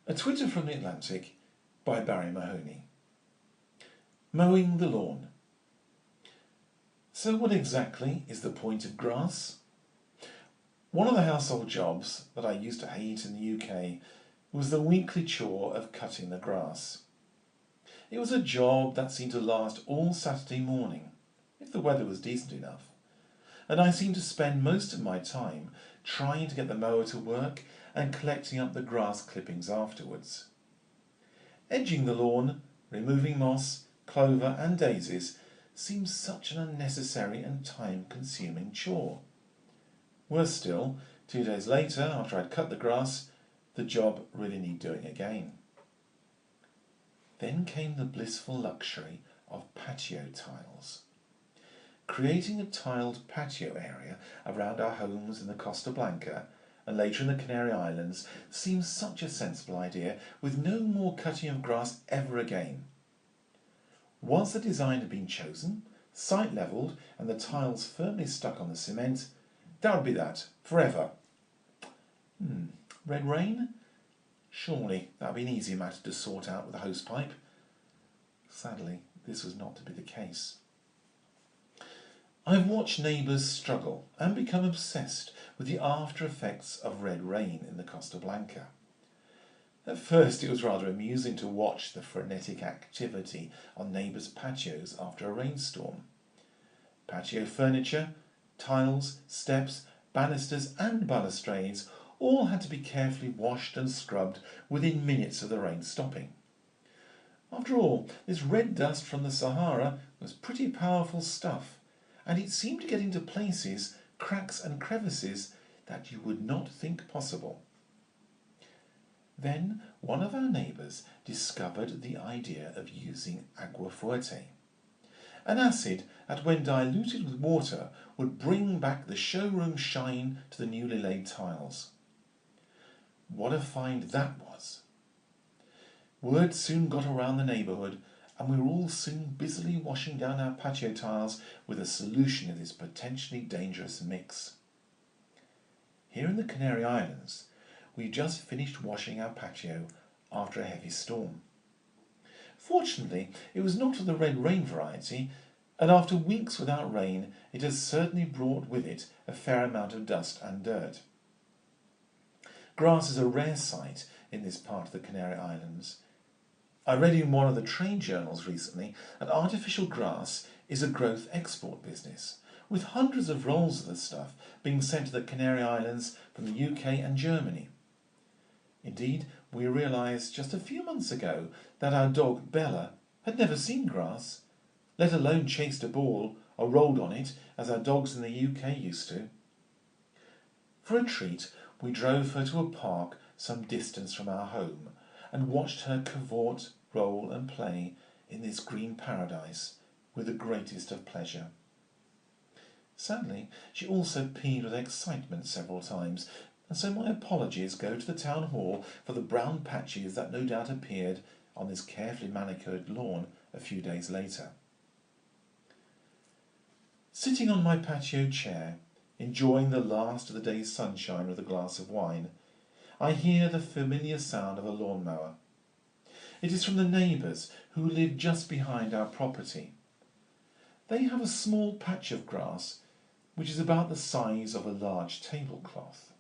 A Twitter from the Atlantic by Barrie Mahoney. Mowing the lawn. So what exactly is the point of grass? One of the household jobs that I used to hate in the UK was the weekly chore of cutting the grass. It was a job that seemed to last all Saturday morning, if the weather was decent enough, and I seemed to spend most of my time trying to get the mower to work and collecting up the grass clippings afterwards. Edging the lawn, removing moss, clover and daisies seems such an unnecessary and time-consuming chore. Worse still, 2 days later, after I'd cut the grass, the job really needed doing again. Then came the blissful luxury of patio tiles. Creating a tiled patio area around our homes in the Costa Blanca and later in the Canary Islands seems such a sensible idea, with no more cutting of grass ever again. Once the design had been chosen, site levelled and the tiles firmly stuck on the cement, that would be that, forever. Red rain? Surely that would be an easy matter to sort out with a hosepipe. Sadly, this was not to be the case. I've watched neighbours struggle and become obsessed with the after effects of red rain in the Costa Blanca. At first it was rather amusing to watch the frenetic activity on neighbours' patios after a rainstorm. Patio furniture, tiles, steps, banisters and balustrades all had to be carefully washed and scrubbed within minutes of the rain stopping. After all, this red dust from the Sahara was pretty powerful stuff, and it seemed to get into places, cracks and crevices that you would not think possible. Then one of our neighbours discovered the idea of using agua fuerte, an acid that when diluted with water would bring back the showroom shine to the newly laid tiles. What a find that was! Word soon got around the neighbourhood, and we were all soon busily washing down our patio tiles with a solution of this potentially dangerous mix. Here in the Canary Islands, we just finished washing our patio after a heavy storm. Fortunately, it was not of the red rain variety, and after weeks without rain, it has certainly brought with it a fair amount of dust and dirt. Grass is a rare sight in this part of the Canary Islands. I read in one of the trade journals recently that artificial grass is a growth export business, with hundreds of rolls of the stuff being sent to the Canary Islands from the UK and Germany. Indeed, we realised just a few months ago that our dog Bella had never seen grass, let alone chased a ball or rolled on it as our dogs in the UK used to. For a treat, we drove her to a park some distance from our home and watched her cavort, roll and play in this green paradise with the greatest of pleasure. Sadly, she also peed with excitement several times, and so my apologies go to the town hall for the brown patches that no doubt appeared on this carefully manicured lawn a few days later. Sitting on my patio chair, enjoying the last of the day's sunshine with a glass of wine, I hear the familiar sound of a lawnmower. It is from the neighbours who live just behind our property. They have a small patch of grass which is about the size of a large tablecloth.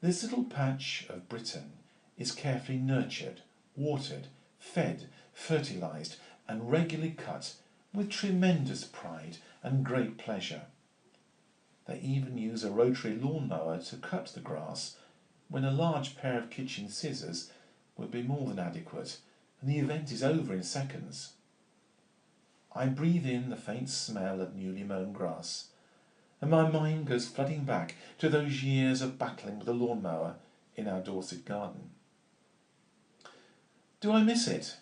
This little patch of Britain is carefully nurtured, watered, fed, fertilised and regularly cut with tremendous pride and great pleasure. They even use a rotary lawnmower to cut the grass when a large pair of kitchen scissors would be more than adequate, and the event is over in seconds. I breathe in the faint smell of newly mown grass, and my mind goes flooding back to those years of battling with a lawnmower in our Dorset garden. Do I miss it?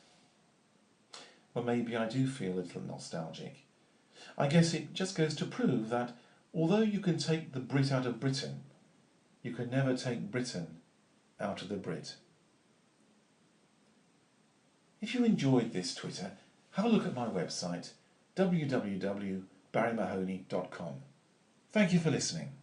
Well, maybe I do feel a little nostalgic. I guess it just goes to prove that although you can take the Brit out of Britain, you can never take Britain out of the Brit. If you enjoyed this Twitter, have a look at my website, www.barriemahoney.com. Thank you for listening.